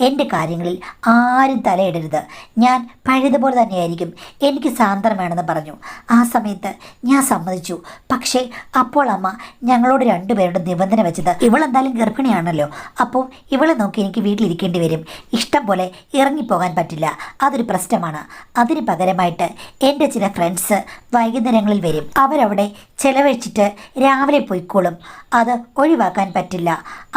എൻ്റെ കാര്യങ്ങളിൽ ആരും തലയിടരുത്, ഞാൻ പഴയതുപോലെ തന്നെയായിരിക്കും, എനിക്ക് സാന്ത്വനം വേണമെന്ന് പറഞ്ഞു. ആ സമയത്ത് ഞാൻ സമ്മതിച്ചു. പക്ഷേ അപ്പോൾ അമ്മ ഞങ്ങളോട് രണ്ടുപേരുടെ നിബന്ധന വെച്ചത്, ഇവളെന്തായാലും ഗർഭിണിയാണല്ലോ, അപ്പോൾ ഇവളെ നോക്കി എനിക്ക് വീട്ടിലിരിക്കേണ്ടി വരും, ഇഷ്ടം പോലെ ഇറങ്ങിപ്പോകാൻ പറ്റില്ല, അതൊരു പ്രശ്നമാണ്. അതിന് പകരമായിട്ട് എൻ്റെ ചില ഫ്രണ്ട്സ് വൈകുന്നേരങ്ങളിൽ വരും, അവരവിടെ ചിലവഴിച്ചിട്ട് രാവിലെ പോയിക്കോളും, അത് ഒഴിവാക്കാൻ പറ്റില്ല.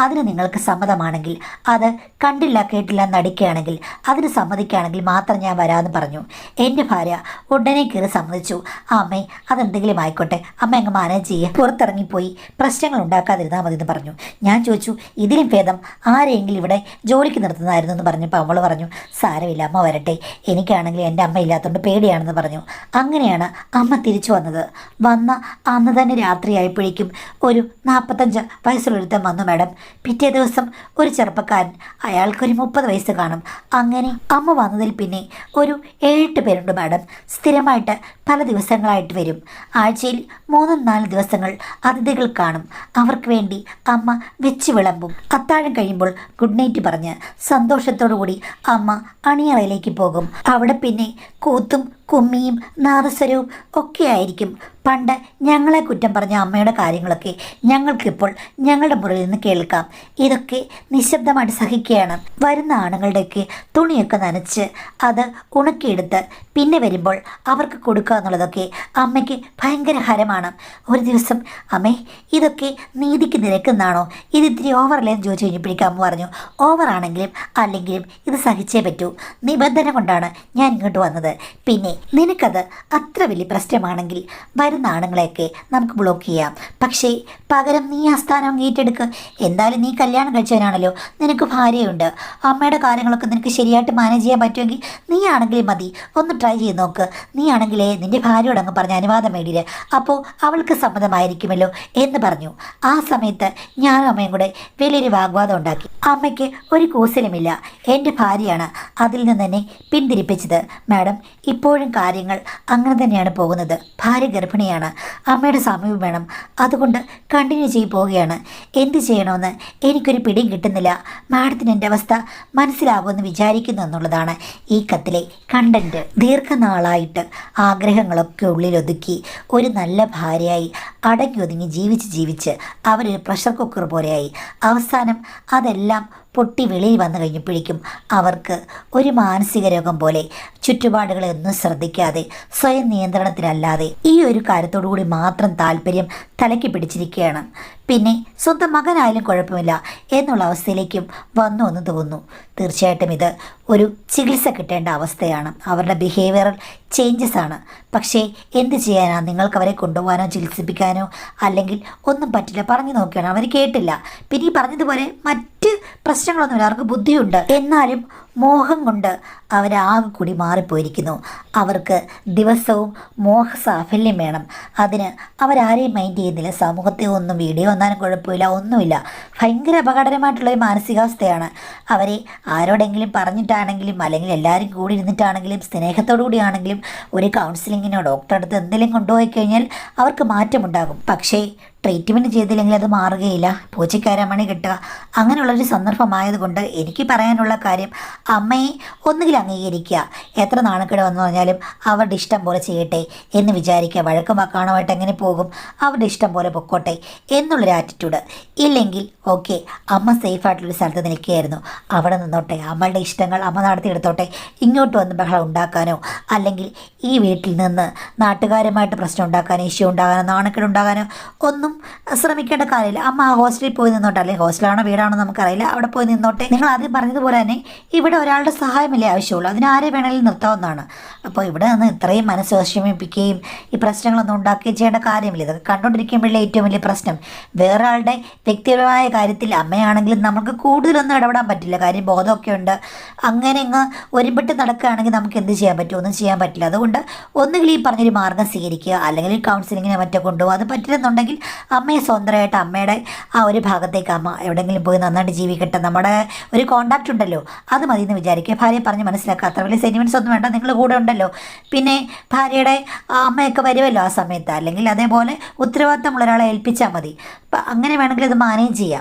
അതിന് നിങ്ങൾക്ക് സമ്മതമാണെങ്കിൽ, അത് കണ്ടില്ല കേട്ടില്ല നടിക്കുകയാണെങ്കിൽ, അതിന് സമ്മതിക്കുകയാണെങ്കിൽ മാത്രം ഞാൻ വരാമെന്ന് പറഞ്ഞു. എൻ്റെ ഭാര്യ ഉടനെ കയറി സമ്മതിച്ചു. അമ്മേ അതെന്തെങ്കിലും ആയിക്കോട്ടെ, അമ്മ അങ്ങ് മാനേജ് ചെയ്യുക, പുറത്തിറങ്ങിപ്പോയി പ്രശ്നങ്ങൾ ഉണ്ടാക്കാതിരുന്നാൽ മതി എന്ന് പറഞ്ഞു. ഞാൻ ചോദിച്ചു, ഇതിലും ഭേദം ആരെയെങ്കിലും ഇവിടെ ജോലിക്ക് നിർത്തുന്നതായിരുന്നു എന്ന് പറഞ്ഞപ്പോൾ അവൾ പറഞ്ഞു, സാരമില്ല അമ്മ വരട്ടെ, എനിക്കാണെങ്കിൽ എൻ്റെ അമ്മ ഇല്ലാത്തതുകൊണ്ട് പേടിയാണെന്ന് പറഞ്ഞു. അങ്ങനെയാണ് അമ്മ തിരിച്ചു വന്നത്. വന്ന അന്ന് തന്നെ രാത്രിയായപ്പോഴേക്കും ഒരു 45 വയസ്സുള്ളൊരുത്തൻ വന്നു മാഡം. പിറ്റേ ദിവസം ഒരു ചെറുപ്പക്കാരൻ, അയാൾക്കൊരു 30 വയസ്സ് കാണും. അങ്ങനെ അമ്മ വന്നതിൽ പിന്നെ ഒരു 7-8 പേരുണ്ട് മാഡം. സ്ഥിരമായിട്ട് പല ദിവസങ്ങളായിട്ട് വരും. ആഴ്ചയിൽ 3-4 ദിവസങ്ങൾ അതിഥികൾ കാണും. അവർക്ക് വേണ്ടി അമ്മ വെച്ച് വിളമ്പും. അത്താഴം കഴിയുമ്പോൾ ഗുഡ് നൈറ്റ് പറഞ്ഞ് സന്തോഷത്തോടു കൂടി അമ്മ അണിയറയിലേക്ക് പോകും. അവിടെ പിന്നെ കൂത്തും കുമ്മിയും നാദസ്വരവും ഒക്കെ ആയിരിക്കും. പണ്ട് ഞങ്ങളെ കുറ്റം പറഞ്ഞ അമ്മയുടെ കാര്യങ്ങളൊക്കെ ഞങ്ങൾക്കിപ്പോൾ ഞങ്ങളുടെ മുറിയിൽ നിന്ന് കേൾക്കാം. ഇതൊക്കെ നിശബ്ദമായിട്ട് സഹിക്കുകയാണ്. വരുന്ന ആണുങ്ങളുടെയൊക്കെ തുണിയൊക്കെ നനച്ച് അത് ഉണക്കിയെടുത്ത് പിന്നെ വരുമ്പോൾ അവർക്ക് കൊടുക്കുക എന്നുള്ളതൊക്കെ അമ്മയ്ക്ക് ഭയങ്കര ഹരമാണ്. ഒരു ദിവസം അമ്മേ ഇതൊക്കെ നീതിക്ക് നിരക്കുന്നതാണോ, ഇത് ഇത്തിരി ഓവറല്ലേ എന്ന് ചോദിച്ചു കഴിഞ്ഞപ്പോഴേക്കും അമ്മ പറഞ്ഞു, ഓവറാണെങ്കിലും അല്ലെങ്കിലും ഇത് സഹിച്ചേ പറ്റൂ, നിബന്ധന കൊണ്ടാണ് ഞാൻ ഇങ്ങോട്ട് വന്നത്. പിന്നെ നിനക്കത് അത്ര വലിയ പ്രശ്നമാണെങ്കിൽ വരുന്ന ആണുങ്ങളെയൊക്കെ നമുക്ക് ബ്ലോക്ക് ചെയ്യാം. പക്ഷേ പകരം നീ ആ സ്ഥാനം ഏറ്റെടുക്കുക. എന്തായാലും നീ കല്യാണം കഴിച്ചവനാണല്ലോ, നിനക്ക് ഭാര്യയുണ്ട്. അമ്മയുടെ കാര്യങ്ങളൊക്കെ നിനക്ക് ശരിയായിട്ട് മാനേജ് ചെയ്യാൻ പറ്റുമെങ്കിൽ നീ ആണെങ്കിലും മതി, ഒന്ന് ട്രൈ ചെയ്ത് നോക്ക്. നീ ആണെങ്കിലേ നിൻ്റെ ഭാര്യയോട് അങ്ങ് പറഞ്ഞ് അനുവാദം മേടിയില്ല, അപ്പോൾ അവൾക്ക് സമ്മതമായിരിക്കുമല്ലോ എന്ന് പറഞ്ഞു. ആ സമയത്ത് ഞാനും അമ്മയും കൂടെ വലിയൊരു വാഗ്വാദം ഉണ്ടാക്കി. അമ്മയ്ക്ക് ഒരു കൂസലുമില്ല, എൻ്റെ ഭാര്യയാണ് അതിൽ നിന്ന് എന്നെ പിന്തിരിപ്പിച്ചത്. മാഡം ഇപ്പോഴും കാര്യങ്ങൾ അങ്ങനെ തന്നെയാണ് പോകുന്നത്. ഭാര്യ ഗർഭിണിയാണ്, അമ്മയുടെ സമീപം വേണം, അതുകൊണ്ട് കണ്ടിന്യൂ ചെയ്ത് പോവുകയാണ്. എന്ത് ചെയ്യണമെന്ന് എനിക്കൊരു പിടിയും കിട്ടുന്നില്ല. മാഡത്തിന് എൻ്റെ അവസ്ഥ മനസ്സിലാകുമെന്ന് വിചാരിക്കുന്നു എന്നുള്ളതാണ് ഈ കത്തിലെ കണ്ടൻറ്റ്. ദീർഘനാളായിട്ട് ആഗ്രഹങ്ങളൊക്കെ ഉള്ളിലൊതുക്കി ഒരു നല്ല ഭാര്യയായി അടങ്ങി ഒതുങ്ങി ജീവിച്ച് അവരൊരു പ്രഷർ കുക്കർ പോലെയായി. അവസാനം അതെല്ലാം പൊട്ടി വെളിയിൽ വന്നു കഴിഞ്ഞപ്പോഴേക്കും അവർക്ക് ഒരു മാനസിക രോഗം പോലെ ചുറ്റുപാടുകളെ ഒന്നും ശ്രദ്ധിക്കാതെ സ്വയം നിയന്ത്രണത്തിലല്ലാതെ ഈ ഒരു കാര്യത്തോടു കൂടി മാത്രം താല്പര്യം തലയ്ക്ക് പിടിച്ചിരിക്കുകയാണ്. പിന്നെ സ്വന്തം മകനായാലും കുഴപ്പമില്ല എന്നുള്ള അവസ്ഥയിലേക്കും വന്നു എന്ന് തോന്നുന്നു. തീർച്ചയായിട്ടും ഇത് ഒരു ചികിത്സ കിട്ടേണ്ട അവസ്ഥയാണ്. അവരുടെ ബിഹേവിയറൽ ചേഞ്ചസ് ആണ്. പക്ഷേ എന്ത് ചെയ്യാനാണ്, നിങ്ങൾക്ക് അവരെ കൊണ്ടുപോകാനോ ചികിത്സിപ്പിക്കാനോ അല്ലെങ്കിൽ ഒന്നും പറ്റില്ല. പറഞ്ഞു നോക്കുകയാണ്, അവർ കേട്ടില്ല. പിന്നെ ഈ പറഞ്ഞതുപോലെ മറ്റ് പ്രശ്നങ്ങളൊന്നുമില്ല, അവർക്ക് ബുദ്ധിയുണ്ട്, എന്നാലും മോഹം കൊണ്ട് അവരാകെ കൂടി മാറിപ്പോയിരിക്കുന്നു. അവർക്ക് ദിവസവും മോഹ സാഫല്യം വേണം. അതിന് അവരാരെയും മൈൻഡ് ചെയ്യുന്നില്ല. സമൂഹത്തെ ഒന്നും വീഡിയോ വന്നാലും കുഴപ്പമില്ല, ഒന്നുമില്ല. ഭയങ്കര അപകടകരമായിട്ടുള്ളൊരു മാനസികാവസ്ഥയാണ്. അവരെ ആരോടെങ്കിലും പറഞ്ഞിട്ടാണെങ്കിലും അല്ലെങ്കിൽ എല്ലാവരും കൂടി ഇരുന്നിട്ടാണെങ്കിലും സ്നേഹത്തോടു കൂടിയാണെങ്കിലും ഒരു കൗൺസിലിങ്ങിനോ ഡോക്ടറെ അടുത്ത് എന്തെങ്കിലും കൊണ്ടുപോയി കഴിഞ്ഞാൽ അവർക്ക് മാറ്റമുണ്ടാകും. പക്ഷേ ട്രീറ്റ്മെൻറ്റ് ചെയ്തില്ലെങ്കിൽ അത് മാറുകയില്ല, പൂച്ചയ്ക്കാരമണി കിട്ടുക. അങ്ങനെയുള്ളൊരു സന്ദർഭമായതുകൊണ്ട് എനിക്ക് പറയാനുള്ള കാര്യം, അമ്മയെ ഒന്നുകിൽ അംഗീകരിക്കുക, എത്ര നാണക്കേട് വന്നു പറഞ്ഞാലും അവരുടെ ഇഷ്ടം പോലെ ചെയ്യട്ടെ എന്ന് വിചാരിക്കുക. വഴക്കും വാക്കാണുമായിട്ട് എങ്ങനെ പോകും, അവരുടെ ഇഷ്ടം പോലെ പൊക്കോട്ടെ എന്നുള്ളൊരു ആറ്റിറ്റ്യൂഡ്. ഇല്ലെങ്കിൽ ഓക്കെ, അമ്മ സേഫായിട്ടുള്ളൊരു സ്ഥലത്ത് നിൽക്കുകയായിരുന്നു, അവിടെ നിന്നോട്ടെ, അമ്മയുടെ ഇഷ്ടങ്ങൾ അമ്മ നടത്തിയെടുത്തോട്ടെ. ഇങ്ങോട്ട് വന്ന് ബഹളം ഉണ്ടാക്കാനോ അല്ലെങ്കിൽ ഈ വീട്ടിൽ നിന്ന് നാട്ടുകാരുമായിട്ട് പ്രശ്നം ഉണ്ടാക്കാനോ ഇഷ്യൂ ഉണ്ടാകാനോ നാണക്കേട് ഉണ്ടാകാനോ ഒന്നും ശ്രമിക്കേണ്ട കാര്യമില്ല. അമ്മ ആ ഹോസ്റ്റലിൽ പോയി നിന്നോട്ടെ, അല്ലെങ്കിൽ ഹോസ്റ്റലാണോ വീടാണോ നമുക്കറിയില്ല, അവിടെ പോയി നിന്നോട്ടെ. നിങ്ങൾ ആദ്യം പറഞ്ഞതുപോലെ തന്നെ ഇവിടെ ഒരാളുടെ സഹായമല്ലേ ആവശ്യമുള്ളൂ, അതിനാരെ വേണമെങ്കിലും നിർത്താവുന്നതാണ്. അപ്പോൾ ഇവിടെ നിന്ന് ഇത്രയും മനസ്സ് വിഷമിപ്പിക്കുകയും ഈ പ്രശ്നങ്ങളൊന്നും ഉണ്ടാക്കുകയും ചെയ്യേണ്ട കാര്യമില്ല. ഇതൊക്കെ കണ്ടുകൊണ്ടിരിക്കുമ്പോഴേ ഏറ്റവും വലിയ പ്രശ്നം. വേറെ ആളുടെ വ്യക്തിപരമായ കാര്യത്തിൽ അമ്മയാണെങ്കിലും നമുക്ക് കൂടുതലൊന്നും ഇടപെടാൻ പറ്റില്ല, കാര്യം ബോധമൊക്കെ ഉണ്ട്. അങ്ങനെ ഇങ്ങ് ഒരുമിട്ട് നടക്കുകയാണെങ്കിൽ നമുക്ക് എന്ത് ചെയ്യാൻ പറ്റും, ഒന്നും ചെയ്യാൻ പറ്റില്ല. അതുകൊണ്ട് ഒന്നുകിൽ ഈ പറഞ്ഞൊരു മാർഗ്ഗം സ്വീകരിക്കുക, അല്ലെങ്കിൽ കൗൺസിലിങ്ങിനെ മറ്റോ കൊണ്ടുപോകുക. അത് പറ്റില്ലെന്നുണ്ടെങ്കിൽ അമ്മയെ സ്വന്തമായിട്ട് അമ്മയുടെ ആ ഒരു ഭാഗത്തേക്ക് അമ്മ എവിടെയെങ്കിലും പോയി നന്നായിട്ട് ജീവിക്കട്ടെ, നമ്മുടെ ഒരു കോണ്ടാക്റ്റ് ഉണ്ടല്ലോ അത് മതി എന്ന് വിചാരിക്കുക. ഭാര്യയെ പറഞ്ഞ് മനസ്സിലാക്കുക, അത്ര വലിയ സെന്റിമെൻറ്റ്സ് ഒന്നും വേണ്ട, നിങ്ങൾ കൂടെ ഉണ്ടല്ലോ. പിന്നെ ഭാര്യയുടെ അമ്മയൊക്കെ വരുമല്ലോ ആ സമയത്ത്, അല്ലെങ്കിൽ അതേപോലെ ഉത്തരവാദിത്തമുള്ള ഒരാളെ ഏൽപ്പിച്ചാൽ മതി. അപ്പം അങ്ങനെ വേണമെങ്കിൽ ഇത് മാനേജ് ചെയ്യാം.